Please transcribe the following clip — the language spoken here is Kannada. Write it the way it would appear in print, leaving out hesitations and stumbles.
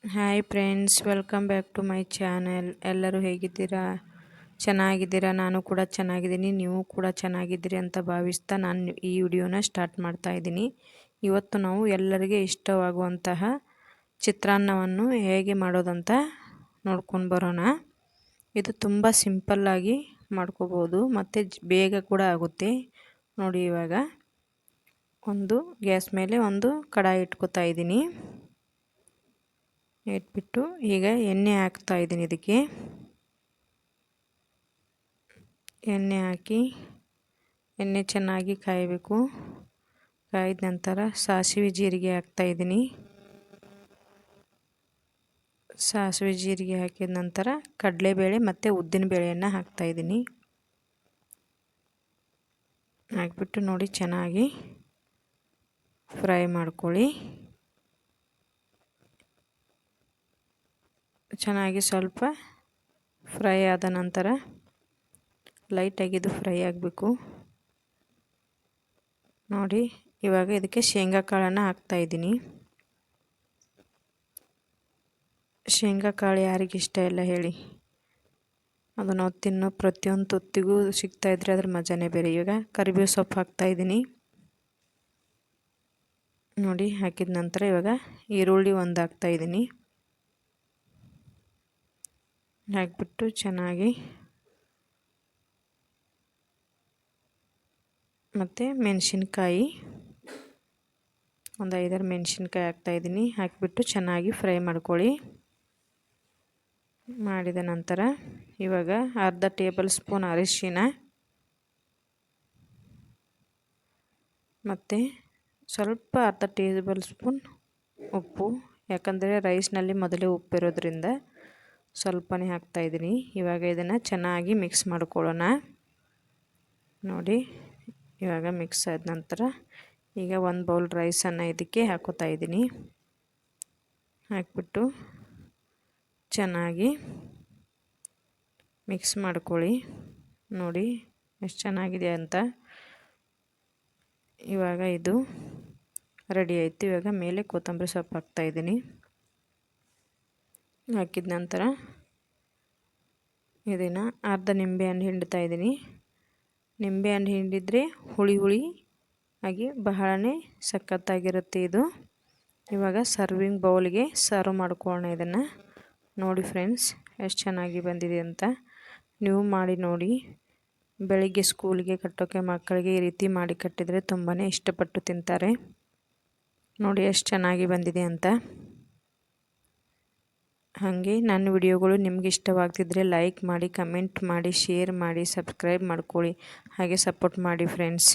Hi friends, welcome back to my channel. ಎಲ್ಲರೂ ಹೇಗಿದ್ದೀರಾ? ಚೆನ್ನಾಗಿದ್ದೀರಾ? ನಾನು ಕೂಡ ಚೆನ್ನಾಗಿದ್ದೀನಿ. ನೀವು ಕೂಡ ಚೆನ್ನಾಗಿದ್ದೀರಿ ಅಂತ ಭಾವಿಸ್ತಾ ನಾನು ಈ ವಿಡಿಯೋನ ಸ್ಟಾರ್ಟ್ ಮಾಡ್ತಾ ಇದ್ದೀನಿ. ಇವತ್ತು ನಾವು ಎಲ್ಲರಿಗೆ ಇಷ್ಟವಾಗುವಂತಹ ಚಿತ್ರಾನ್ನವನ್ನು ಹೇಗೆ ಮಾಡೋದಂತ ನೋಡ್ಕೊಂಡು ಬರೋಣ. ಇದು ತುಂಬ ಸಿಂಪಲ್ಲಾಗಿ ಮಾಡ್ಕೋಬೋದು ಮತ್ತು ಬೇಗ ಕೂಡ ಆಗುತ್ತೆ. ನೋಡಿ, ಇವಾಗ ಒಂದು ಗ್ಯಾಸ್ ಮೇಲೆ ಒಂದು ಕಡಾಯಿ ಇಟ್ಕೋತಾ ಇದ್ದೀನಿ. ಇಟ್ಬಿಟ್ಟು ಈಗ ಎಣ್ಣೆ ಹಾಕ್ತಾ ಇದ್ದೀನಿ. ಇದಕ್ಕೆ ಎಣ್ಣೆ ಹಾಕಿ ಎಣ್ಣೆ ಚೆನ್ನಾಗಿ ಕಾಯಬೇಕು. ಕಾಯ್ದ ನಂತರ ಸಾಸಿವೆ ಜೀರಿಗೆ ಹಾಕ್ತಾ ಇದ್ದೀನಿ. ಸಾಸಿವೆ ಜೀರಿಗೆ ಹಾಕಿದ ನಂತರ ಕಡಲೆಬೇಳೆ ಮತ್ತು ಉದ್ದಿನಬೇಳೆಯನ್ನು ಹಾಕ್ತಾ ಇದ್ದೀನಿ. ಹಾಕ್ಬಿಟ್ಟು ನೋಡಿ, ಚೆನ್ನಾಗಿ ಫ್ರೈ ಮಾಡ್ಕೊಳ್ಳಿ. ಚೆನ್ನಾಗಿ ಸ್ವಲ್ಪ ಫ್ರೈ ಆದ ನಂತರ ಲೈಟಾಗಿ ಇದು ಫ್ರೈ ಆಗಬೇಕು. ನೋಡಿ, ಇವಾಗ ಇದಕ್ಕೆ ಶೇಂಗಾ ಕಾಳನ್ನು ಹಾಕ್ತಾಯಿದ್ದೀನಿ. ಶೇಂಗಾ ಕಾಳು ಯಾರಿಗೆ ಇಷ್ಟ ಇಲ್ಲ ಹೇಳಿ? ಅದು ನಾವು ತಿನ್ನೋ ಪ್ರತಿಯೊಂದು ತುತ್ತಿಗೂ ಸಿಗ್ತಾಯಿದ್ರೆ ಅದ್ರ ಮಜಾನೇ ಬೇರೆ. ಇವಾಗ ಕರಿಬೇವು ಸೊಪ್ಪು ಹಾಕ್ತಾಯಿದ್ದೀನಿ. ನೋಡಿ, ಹಾಕಿದ ನಂತರ ಇವಾಗ ಈರುಳ್ಳಿ ಒಂದು ಹಾಕ್ತಾಯಿದ್ದೀನಿ. ಹಾಕಿಬಿಟ್ಟು ಚೆನ್ನಾಗಿ ಮತ್ತು ಮೆಣಸಿನ್ಕಾಯಿ ಒಂದು 5-6 ಮೆಣಸಿನ್ಕಾಯಿ ಹಾಕ್ತಾಯಿದ್ದೀನಿ. ಹಾಕಿಬಿಟ್ಟು ಚೆನ್ನಾಗಿ ಫ್ರೈ ಮಾಡ್ಕೊಳ್ಳಿ. ಮಾಡಿದ ನಂತರ ಇವಾಗ ಅರ್ಧ ಟೇಬಲ್ ಸ್ಪೂನ್ ಅರಿಶಿನ ಮತ್ತು ಸ್ವಲ್ಪ ಅರ್ಧ ಟೇಬಲ್ ಸ್ಪೂನ್ ಉಪ್ಪು, ಯಾಕಂದರೆ ರೈಸ್ನಲ್ಲಿ ಮೊದಲೇ ಉಪ್ಪಿರೋದ್ರಿಂದ ಸ್ವಲ್ಪನೇ ಹಾಕ್ತಾಯಿದ್ದೀನಿ. ಇವಾಗ ಇದನ್ನು ಚೆನ್ನಾಗಿ ಮಿಕ್ಸ್ ಮಾಡ್ಕೊಳ್ಳೋಣ. ನೋಡಿ, ಇವಾಗ ಮಿಕ್ಸ್ ಆದ ನಂತರ ಈಗ ಒಂದು ಬೌಲ್ ರೈಸನ್ನು ಇದಕ್ಕೆ ಹಾಕೋತಾ ಇದ್ದೀನಿ. ಹಾಕ್ಬಿಟ್ಟು ಚೆನ್ನಾಗಿ ಮಿಕ್ಸ್ ಮಾಡ್ಕೊಳ್ಳಿ. ನೋಡಿ ಎಷ್ಟು ಚೆನ್ನಾಗಿದೆ ಅಂತ. ಇವಾಗ ಇದು ರೆಡಿ ಆಯಿತು. ಇವಾಗ ಮೇಲೆ ಕೊತ್ತಂಬರಿ ಸೊಪ್ಪು ಹಾಕ್ತಾಯಿದ್ದೀನಿ. ಹಾಕಿದ ನಂತರ ಇದನ್ನು ಅರ್ಧ ನಿಂಬೆಹಣ್ಣು ಹಿಂಡ್ತಾ ಇದ್ದೀನಿ. ನಿಂಬೆಹಣ್ಣು ಹಿಂಡಿದರೆ ಹುಳಿ ಹುಳಿ ಆಗಿ ಬಹಳನೇ ಸಖತ್ತಾಗಿರುತ್ತೆ ಇದು. ಇವಾಗ ಸರ್ವಿಂಗ್ ಬೌಲ್ಗೆ ಸರ್ವ್ ಮಾಡ್ಕೊಳ್ಳೋಣ ಇದನ್ನು. ನೋಡಿ ಫ್ರೆಂಡ್ಸ್, ಎಷ್ಟು ಚೆನ್ನಾಗಿ ಬಂದಿದೆ ಅಂತ. ನೀವು ಮಾಡಿ ನೋಡಿ. ಬೆಳಿಗ್ಗೆ ಸ್ಕೂಲ್ಗೆ ಕಟ್ಟೋಕ್ಕೆ ಮಕ್ಕಳಿಗೆ ಈ ರೀತಿ ಮಾಡಿ ಕಟ್ಟಿದರೆ ತುಂಬಾ ಇಷ್ಟಪಟ್ಟು ತಿಂತಾರೆ. ನೋಡಿ ಎಷ್ಟು ಚೆನ್ನಾಗಿ ಬಂದಿದೆ ಅಂತ. ಹಾಗೆ ನನ್ನ ವಿಡಿಯೋಗಳು ನಿಮಗೆ ಇಷ್ಟವಾಗ್ತಿದ್ರೆ ಲೈಕ್ ಮಾಡಿ, ಕಮೆಂಟ್ ಮಾಡಿ, ಶೇರ್ ಮಾಡಿ, ಸಬ್ಸ್ಕ್ರೈಬ್ ಮಾಡ್ಕೊಳ್ಳಿ. ಹಾಗೆ ಸಪೋರ್ಟ್ ಮಾಡಿ ಫ್ರೆಂಡ್ಸ್.